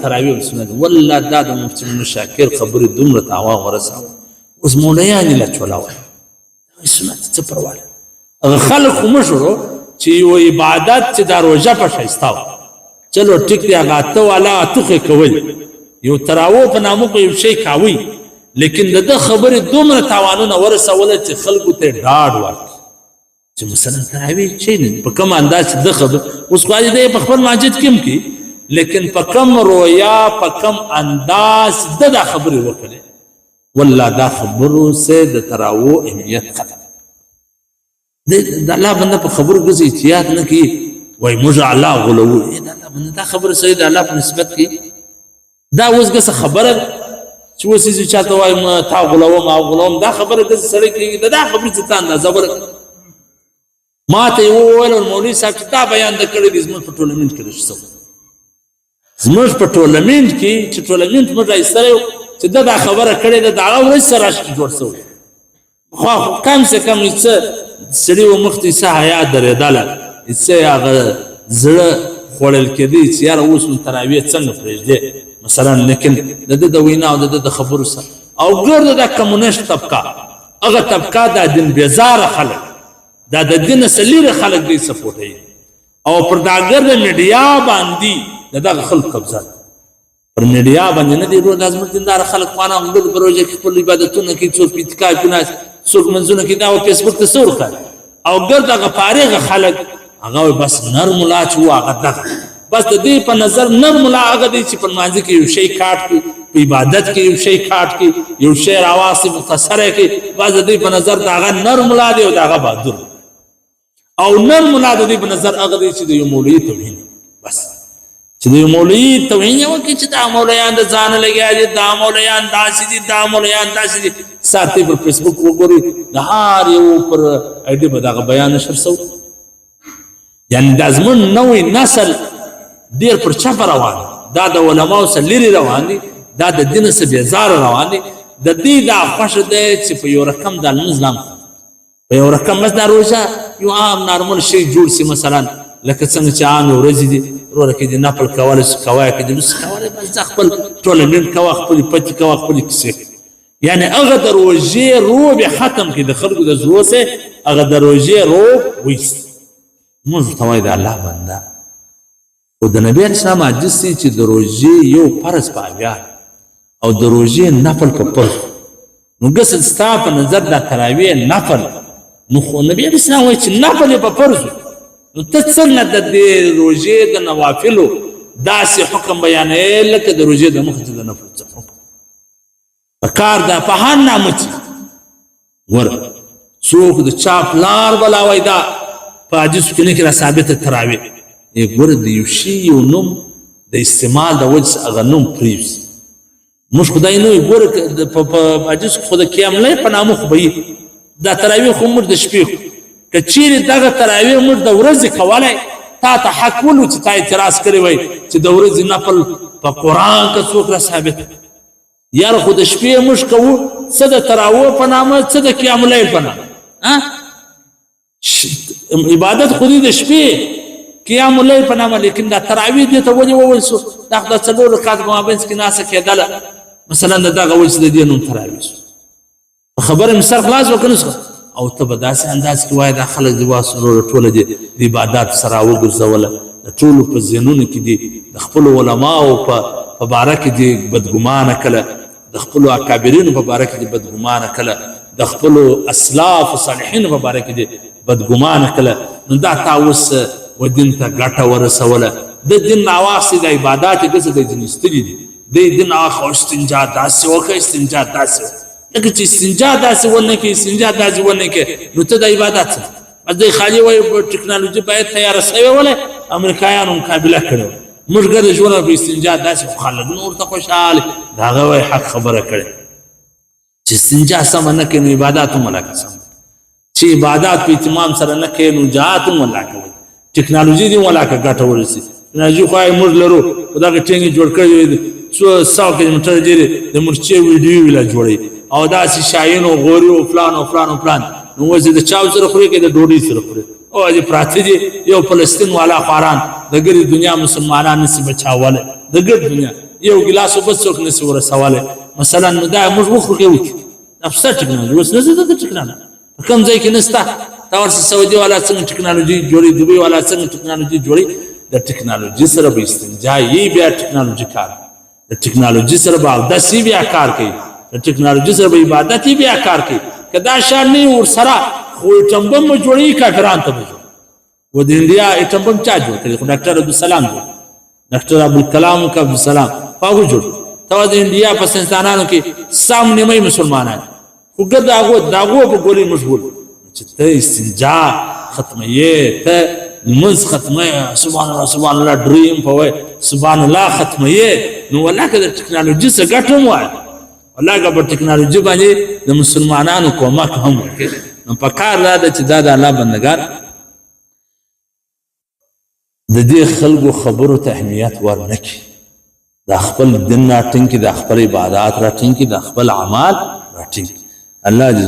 تراویح سنت والله دا د مفتي شاکر خبرې دومره تاوان ورساوه اوس مولایان یې لا چولاوه سنت څه پروا ده هغه خلک خو مشرو چې یو عبادت چې دا روژه په ښایسته وه چلو ټیک دی هغه اته والا اتوخې کول یو تراویح په نامه کو یو شی کاوي لیکن د ده خبرې دومره تاوانونه ورسوله چې خلکو ته ډاډ ورکړي چې مثلا تراویح چې په کوم انداز چې ده خبر اوس خو دی په خپل مسجد کې هم کې لیکن په کوم رویا په کوم انداز ده دا خبرې وکړې والله دا خبرو سے د تراویح اهمیت ختم د الله بنده په خبرو کې احتیاط نه کوي وای موږ الله غلو دا الله بنده دا خبره صحیح د الله په نسبت کې دا اوس ګس خبره چې اوس چې چاته وای تا غلوم او غلوم دا خبره ګس سره کې دا خبره چې تا اندازه ورک ما ته وویل مولوي صاحب چې دا بیان د کړی د زموږ په ټولمنټ کې رښتو زموږ په ټولمنټ کې چې ټولمنټ موږ راځي چې دا خبره کړې ده دا ورځ سره جوړ شوی خو کم سے کم څه سړي و مختي څه حیا درېدله څه هغه زړه خوړل کېدی چې یاره اوس تراویح څنګه پرېږدې مثلا لیکن د ده د وینا او د ده د خبرو سره او ګرده دا کمونیسټ طبقه هغه طبقه دا دین بیزاره خلک دا د دین سلیره خلک دی سپورټوي او پر دا ګرده میډیا باندې دغه خلک قبضه پر میډیا باندې نه دی روز ازمت دیندار خلک خوانه موږ په روزه کې خپل عبادتونه کې څوک اعتکاف کوي څوک منځونه کې دا او فیسبوک ته سور کوي او ګرد هغه فارغ خلک هغه بس نرم لا چې هغه دغه بس د دې په نظر نرم لا هغه دی چې په مانځ کې یو شی کاټ کی په عبادت کې یو شی کاټ کی یو شی راواسي مختصره کې بس د دې په نظر دا هغه نرم لا دی او دا هغه بهادر او نرم لا د دې په نظر هغه دی چې د یو مولوی توهین بس چې د مولوی توهین یو کې چې دا مولایان د ځان لګیا دي دا مولایان داسې دي دا مولایان داسې دي ساتي پر فیسبوک وګوري د هر یو پر اې ډي بداغه بیان نشر سو یعنی د ازمن نوې نسل ډیر پر چپ روان دا د علماو سره لري روان دي دا د دین سره بیزار روان دي د دې دا خوش ده چې په یو رقم د نظام په یو رقم مزه روزه یو عام نارمل شي جوړ سي مثلا لکه څنګه چې عام ورځې دي ورته کې د ناپل کول کوي کې د لس کوي بس خپل ټولنین کوي خپل پټي کوي خپل کیسه یعنی هغه د روزې روب ختم کې د خلکو د زړه سه هغه د روزې روب وېست موږ توای د الله بنده او د نبی اسلام حدیث چې د روزې یو فرض پاویا او د روزې نفل په فرض نو ګسل ستا په نظر د تراویح نفل نو خو نبی اسلام وایي چې نفل په فرض نو ته څنګه د دې روزې د نوافلو داسې حکم بیانې لکه د روزې د مخ د نفل څخه کار دا په هر نامه چې ور څوک د چاپ لار بلاوي دا په حدیث کې نه کې ثابته تراویح یې ګور د یو شی یو نوم د استعمال د وجه هغه نوم پریوس مش خدای نو ګور په حدیث خو د قیام نه په نامه خو به دا تراویح خو مر د شپې کچیر دغه تراویح مر د ورځې کولای تا ته حق ولو چې تا اعتراض کړی وای چې د ورځې نفل په قران کې څوک را ثابت یار خو د شپې مش کوو څه د تراویح په نامه څه د قیام لیل په نامه عبادت خو د شپې قیام لیل په نامه لیکن دا تراویح دې ته ولې وویل شو دا د څلور رکعات په مابین کې ناسه کېدله مثلا دغه وجه د دې نوم تراویح خبره مثال خلاص وکړو او ته به داسې انداز کې وایي دا خلک د واسطو ټوله د عبادت سره وګرځوله د ټولو په ذهنونو کې دي د خپلو علماو په باره کې دي بدګمانه کله د خپلو اکابرینو په باره کې دي بدګمانه کله د خپلو اسلاف صالحینو په باره کې دي بدګمانه کله نو دا تا اوس و دین ته ګټه ورسوله د دین ناواخصې د عبادات یې ګڅه د دین ایستلي دي د دین اخ استنجا داسې وکړه استنجا داسې لکه چې استنجا داسې ونه کې استنجا داسې ونه کې نو ته د عبادت څه بس د خالي وایي ټکنالوژي باید تیاره شوې وله امریکایانو مقابله کړې موږ ګرځو ژوند په استنجا داسې خلک نور ته خوشاله دا هغه وایي حق خبره کړې چې استنجا سم نه کې نو عبادت هم ولا سم چې عبادت په اهتمام سره نه کې نو جهات هم ولا کوي ټکنالوژي دی ولا کا ګټه ورسي ټکنالوژي خو موږ لرو دا ټینګ جوړ کړی څو 100 کیلومتر لري د مرچې ویډیو ویلا جوړي او داسې شاین او غوري او فلان او فلان او فلان نو وځي د چاو سره خوري کې د ډوډۍ سره خوري او دې پراته دي یو فلسطین والا خاران د ګری دنیا مسلمانان نسی بچاواله د ګر دنیا یو ګلاس وبس څوک نشي ورسواله مثلا نو دا موږ وخورو کې وچ نفسه ټکنالوژي اوس نه زده ټکنالوژي کوم ځای کې نسته تا ورسره سعودي والا څنګه ټکنالوژي جوړي دوبۍ والا څنګه ټکنالوژي جوړي د ټکنالوژي سره به استنجا یې بیا ټکنالوژي کار د ټکنالوژي سره به اودس یې بیا کار کوي د ټکنالوژي سره به عبادت یې بیا کار کوي که دا شان نه ورسره خو ایټم بم جوړوي کافران ته به جوړ و د انډیا ایټم بم چا جوړ کړي خو ډاکټر عبدالسلام جوړ ډاکټر عبدالکلام کا عبدالسلام هغه جوړ ته د انډیا په سنسانانو کې سام نیمه مسلمانان خو ګرد هغه په ګولې مشغول چې ته استنجا ختمه ته لمونځ ختمه سبحان الله ډریم په وای سبحان الله ختمه نو والله که د ټکنالوژي څخه ګټه هم وای والله که په ټکنالوژي باندې د مسلمانانو کومک هم وکړي نو په کار دا ده چې دا د الله بندګان د دې خلکو خبرو ته اهمیت ورنکړي د خپل دین راټینګ کړي د خپل عبادات راټینګ کړي د خپل اعمال راټینګ کړي الله دې